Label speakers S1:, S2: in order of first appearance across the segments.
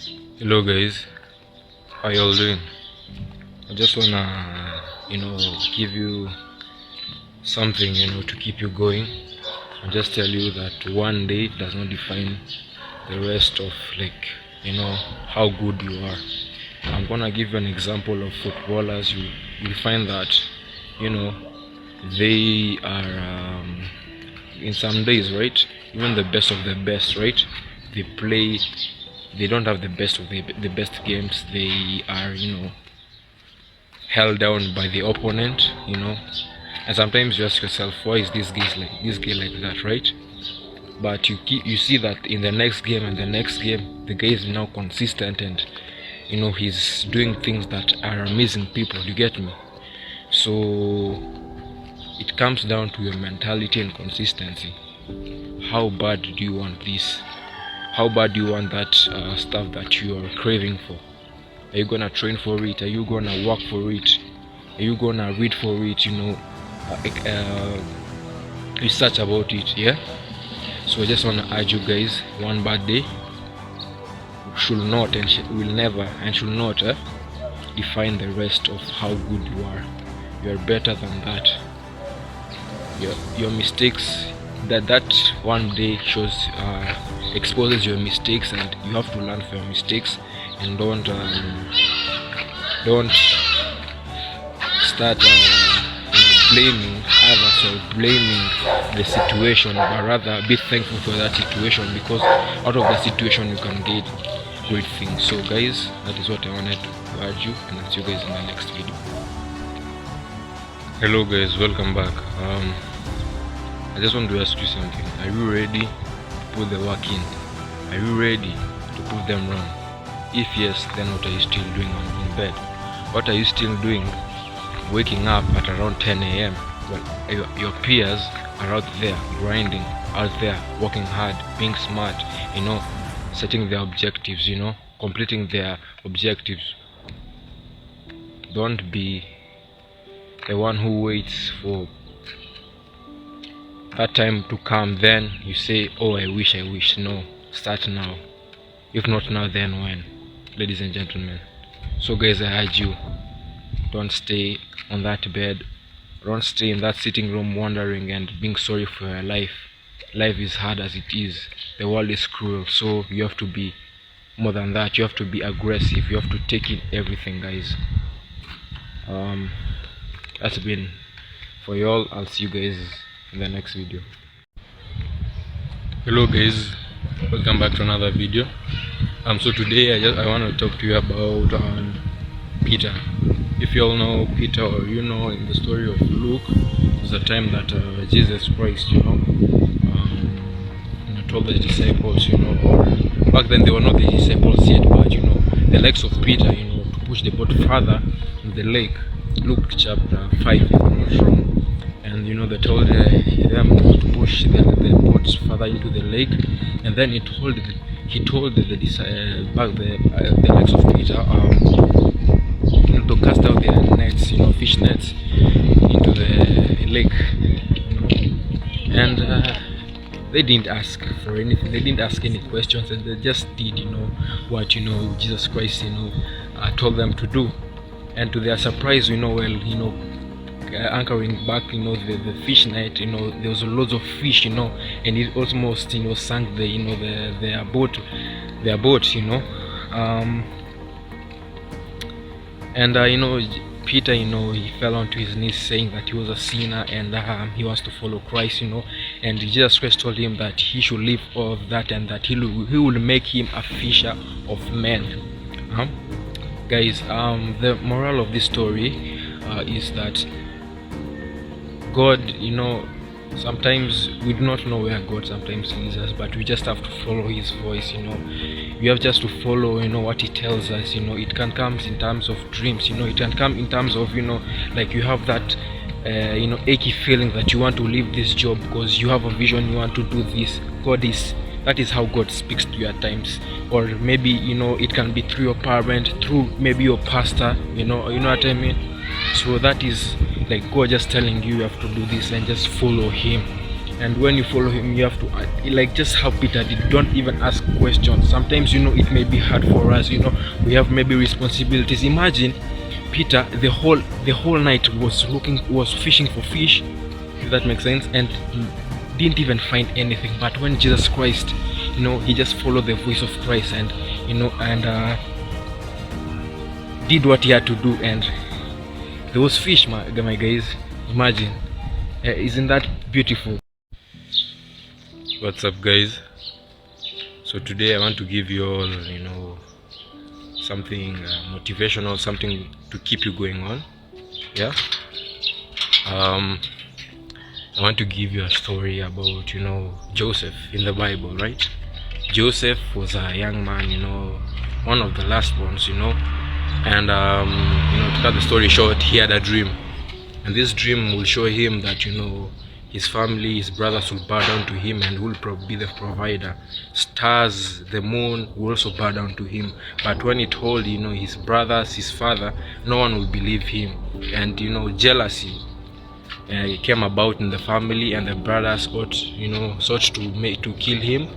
S1: Hello guys, how y'all doing? I just wanna give you something to keep you going, and just tell you that one day does not define the rest of how good you are. I'm gonna give you an example of footballers. You'll find that they are in some days, right? Even the best of the best, right? They don't have the best of the best games. They are held down by the opponent, and sometimes you ask yourself, why is this guy like that, right? But you see that in the next game and the next game, the guy is now consistent, and he's doing things that are amazing people. You get me? So it comes down to your mentality and consistency. How bad do you want this? How bad do you want that stuff that you are craving for? Are you gonna train for it? Are you gonna work for it? Are you gonna read for it? Research about it. Yeah. So I just wanna urge you guys: one bad day should not and will never and should not define the rest of how good you are. You are better than that. Your mistakes, that one day shows exposes your mistakes, and you have to learn from your mistakes, and don't start blaming others or blaming the situation, but rather be thankful for that situation, because out of the situation you can get great things. So guys, that is what I wanted to urge you, and I'll see you guys in the next video. Hello guys, welcome back. I just want to ask you something. Are you ready to put the work in? Are you ready to prove them wrong? If yes, then what are you still doing in bed? What are you still doing waking up at around 10 a.m. Well, your peers are out there grinding, out there working hard, being smart, setting their objectives, completing their objectives. Don't be the one who waits for that time to come, then you say, oh, I wish. No, start now. If not now, then when? Ladies and gentlemen. So guys, I urge you, don't stay on that bed, don't stay in that sitting room wondering and being sorry for your life. Life is hard as it is. The world is cruel, so you have to be more than that. You have to be aggressive. You have to take in everything, guys. That's been for y'all. I'll see you guys in the next video. Hello guys, welcome back to another video. So today I want to talk to you about Peter. If you all know Peter, or in the story of Luke, it's the time that Jesus Christ told the disciples, or back then they were not the disciples yet, but the likes of Peter, to push the boat further in the lake. Luke chapter 5, if I'm not wrong. And they told them to push the boats further into the lake, and then he told the likes of Peter to cast out their nets, fish nets, into the lake. And they didn't ask for anything. They didn't ask any questions, and they just did what Jesus Christ told them to do. And to their surprise, anchoring back the fish net, there was loads of fish, and it almost sank their boat, and Peter, he fell onto his knees saying that he was a sinner, and he wants to follow Christ, and Jesus Christ told him that he should leave all of that, and that he will make him a fisher of men. Guys, the moral of this story is that God, sometimes we do not know where God sometimes leads us, but we just have to follow His voice. We have just to follow, what He tells us. It can come in terms of dreams. It can come in terms of, like you have that, achy feeling that you want to leave this job because you have a vision, you want to do this. That is how God speaks to you at times. Or maybe, it can be through your parent, through maybe your pastor, you know what I mean? So that is like God just telling you have to do this, and just follow Him. And when you follow him, you have to like just how Peter did, don't even ask questions. Sometimes, it may be hard for us, we have maybe responsibilities. Imagine Peter, the whole night was fishing for fish, if that makes sense, and he didn't even find anything. But when Jesus Christ, he just followed the voice of Christ, and did what he had to do, and there was fish, my guys. Imagine. Isn't that beautiful? What's up, guys? So today I want to give you all something motivational, something to keep you going on. Yeah. I want to give you a story about Joseph in the Bible, right? Joseph was a young man, one of the last ones, and to cut the story short, he had a dream, and this dream will show him that his family, his brothers will bow down to him, and will be the provider. Stars, the moon will also bow down to him. But when he told his brothers, his father, no one will believe him, and jealousy came about in the family, and the brothers sought to kill him.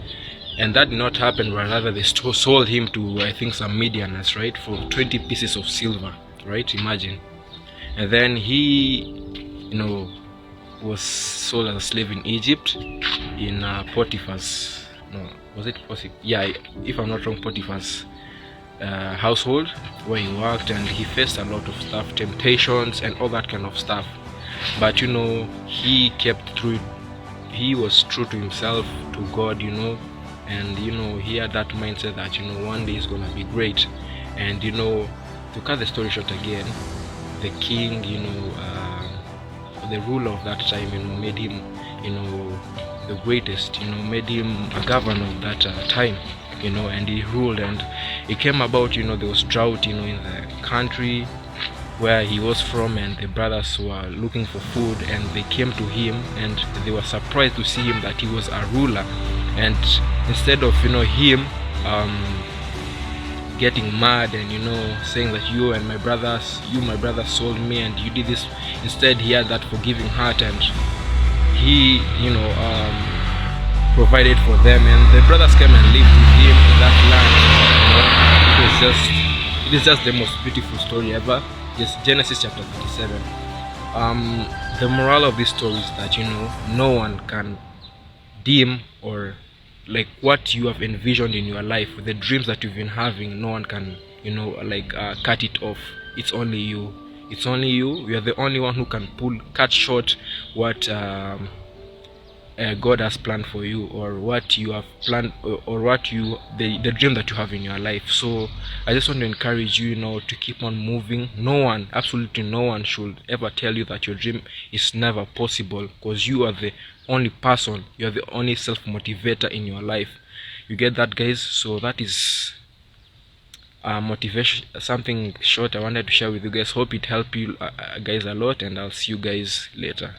S1: And that did not happen, but rather they sold him to, I think, some Midianites, right, for 20 pieces of silver, right? Imagine. And then he was sold as a slave in Egypt, in Potiphar's, no, was it Potiphar? Yeah, if I'm not wrong, Potiphar's household, where he worked, and he faced a lot of stuff, temptations and all that kind of stuff. But he kept through it. He was true to himself, to God, and he had that mindset that one day is gonna be great. And to cut the story short again, the king, the ruler of that time, made him the greatest, made him a governor of that time, and he ruled. And it came about, there was drought in the country where he was from, and the brothers were looking for food, and they came to him, and they were surprised to see him that he was a ruler. And instead of him getting mad and saying that you my brothers sold me and you did this, instead he had that forgiving heart, and he provided for them, and the brothers came and lived with him in that land. It is just the most beautiful story ever. Just Genesis chapter 37. The moral of this story is that no one can dim or like what you have envisioned in your life, the dreams that you've been having. No one can cut it off. It's only you. You are the only one who can cut short what God has planned for you, or what you have planned, or what the dream that you have in your life. So I just want to encourage you to keep on moving. No one, absolutely no one, should ever tell you that your dream is never possible, because you are the only person, you are the only self-motivator in your life. You get that, guys? So that is motivation, something short I wanted to share with you guys. Hope it helped you guys a lot, and I'll see you guys later.